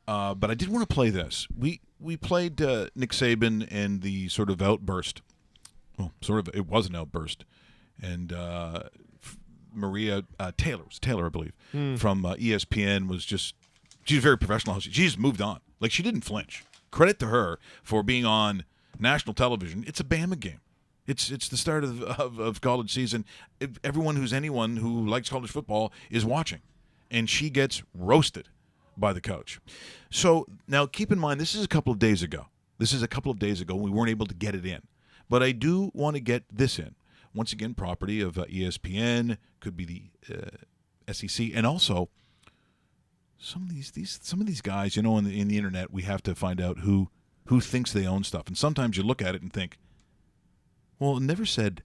But I did want to play this. We played Nick Saban and the sort of outburst. Well, sort of, it was an outburst. And Maria Taylor, I believe, from ESPN was just, she's very professional. She just moved on. Like, she didn't flinch. Credit to her for being on national television. It's a Bama game. It's the start of college season. Anyone who likes college football is watching. And she gets roasted by the coach. So now keep in mind, this is a couple of days ago. We weren't able to get it in. But I do want to get this in. Once again, property of ESPN, could be the SEC, and also some of these guys, in the internet, we have to find out who thinks they own stuff. And sometimes you look at it and think, well, it never said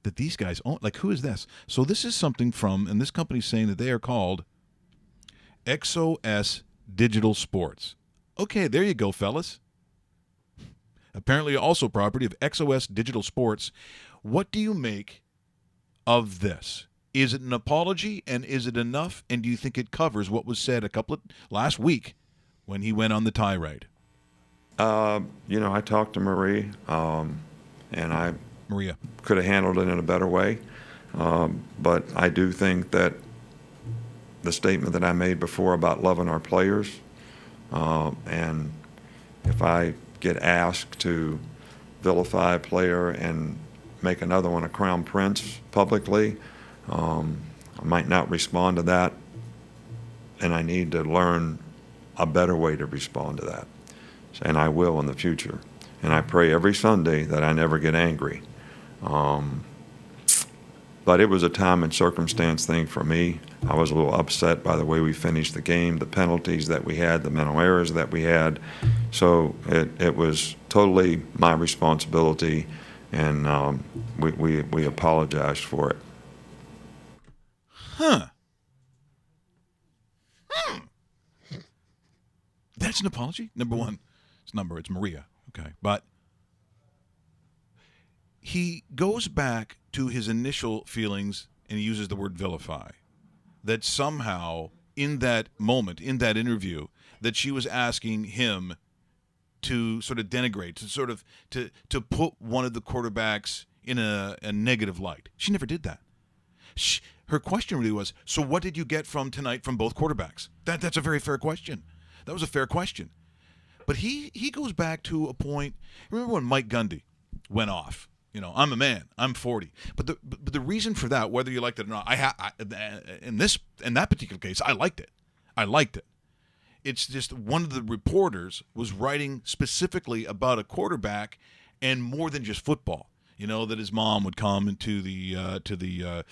that these guys own, like, who is this? So this is something from, and this company's saying that they are called XOS Digital Sports. Okay, there you go, fellas. Apparently also property of XOS Digital Sports. What do you make of this? Is it an apology, and is it enough? And do you think it covers what was said last week when he went on the tirade? I talked to Marie, and Maria could have handled it in a better way. But I do think that the statement that I made before about loving our players, and if I get asked to vilify a player and make another one a crown prince publicly, I might not respond to that, and I need to learn a better way to respond to that. And I will in the future. And I pray every Sunday that I never get angry. But it was a time and circumstance thing for me. I was a little upset by the way we finished the game, the penalties that we had, the mental errors that we had. So it was totally my responsibility, and we apologized for it. That's an apology? Number one, it's Maria. Okay. But he goes back to his initial feelings, and he uses the word vilify. That somehow, in that moment, in that interview, that she was asking him to sort of denigrate, to put one of the quarterbacks in a negative light. She never did that. Her question really was, so what did you get from tonight from both quarterbacks? That's a very fair question. That was a fair question. But he goes back to a point. Remember when Mike Gundy went off? I'm a man. I'm 40. But the reason for that, whether you liked it or not, in that particular case, I liked it. It's just one of the reporters was writing specifically about a quarterback and more than just football. That his mom would come into the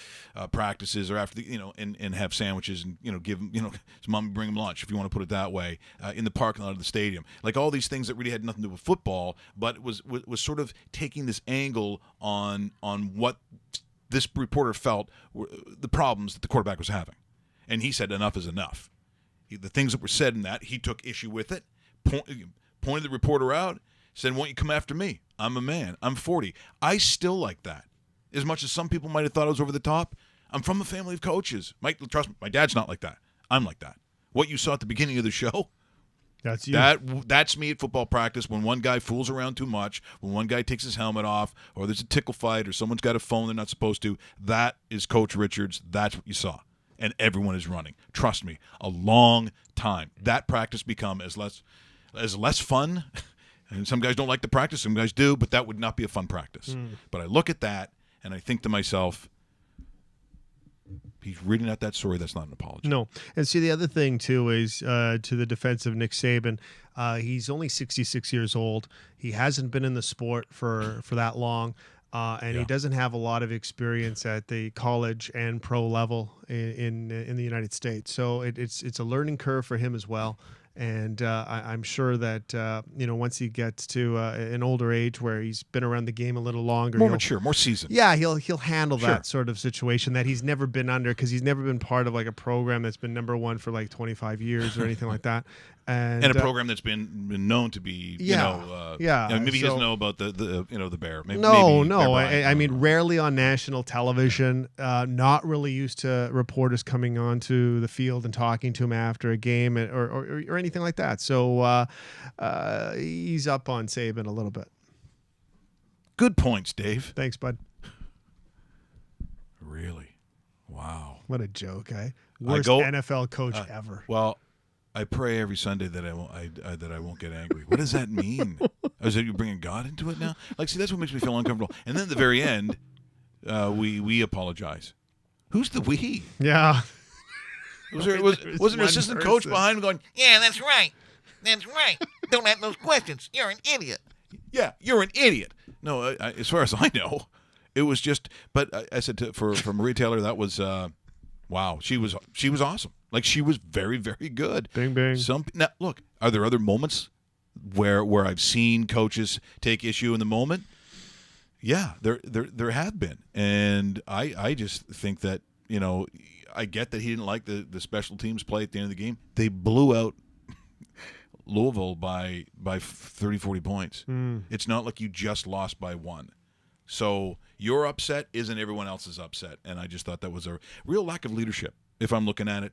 practices or after and have sandwiches and give him his mom would bring him lunch, if you want to put it that way, in the parking lot of the stadium. Like all these things that really had nothing to do with football, but was sort of taking this angle on what this reporter felt were the problems that the quarterback was having, and he said enough is enough. The things that were said in that, he took issue with it, pointed the reporter out. Said, why don't you come after me? I'm a man. I'm 40. I still like that. As much as some people might have thought I was over the top, I'm from a family of coaches. Trust me, my dad's not like that. I'm like that. What you saw at the beginning of the show, that's you. That's me at football practice when one guy fools around too much, when one guy takes his helmet off, or there's a tickle fight, or someone's got a phone they're not supposed to. That is Coach Richards. That's what you saw. And everyone is running. Trust me, a long time. That practice become as less fun. And some guys don't like the practice, some guys do, but that would not be a fun practice. But I look at that, and I think to myself, he's reading out that story. That's not an apology. No. And see, the other thing, too, is to the defense of Nick Saban, he's only 66 years old. He hasn't been in the sport for that long, and he doesn't have a lot of experience at the college and pro level in the United States. So it's a learning curve for him as well. And I'm sure that, once he gets to an older age where he's been around the game a little longer. More mature, more seasoned. Yeah, he'll handle that sort of situation that he's never been under, because he's never been part of like a program that's been number one for like 25 years or anything like that. And a program that's been known to be, maybe he doesn't know about the Bear. I mean, rarely on national television, not really used to reporters coming onto the field and talking to him after a game or anything anything like that. So he's up on Saban a little bit. Good points, Dave. Thanks, bud. Really? Wow. What a joke, eh? Worst NFL coach ever. Well, I pray every Sunday that I won't get angry. What does that mean? Is that you're bringing God into it now? Like, see, that's what makes me feel uncomfortable. And then at the very end, we apologize. Who's the we? Yeah. Was an assistant coach behind him going, yeah, that's right. That's right. Don't ask those questions. You're an idiot. yeah, you're an idiot. No, as far as I know, it was just. But I said for Maria Taylor, that was wow. She was awesome. Like, she was very, very good. Bing bang. Now look, are there other moments where I've seen coaches take issue in the moment? Yeah, there have been, and I just think that, you know, I get that he didn't like the special teams play at the end of the game. They blew out Louisville by 30, 40 points. It's not like you just lost by one. So your upset isn't everyone else's upset, and I just thought that was a real lack of leadership. If I'm looking at it,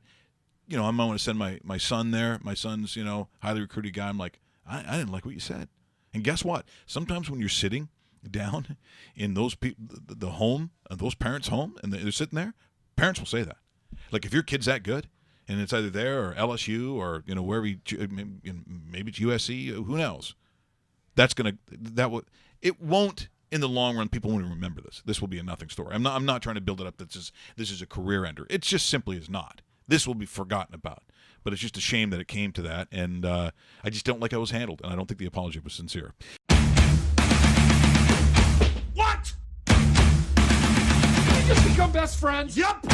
you know, I'm going to send my son there. My son's, you know, highly recruited guy. I'm like, I didn't like what you said. And guess what? Sometimes when you're sitting down in those the home, those parents' home, and they're sitting there, parents will say that. Like, if your kid's that good, and it's either there or LSU or, you know, wherever maybe it's USC, who knows? It won't. In the long run, people won't even remember this. This will be a nothing story. I'm not trying to build it up that this is a career ender. It just simply is not. This will be forgotten about. But it's just a shame that it came to that, and I just don't like how it was handled, and I don't think the apology was sincere. What? Did we just become best friends? Yep.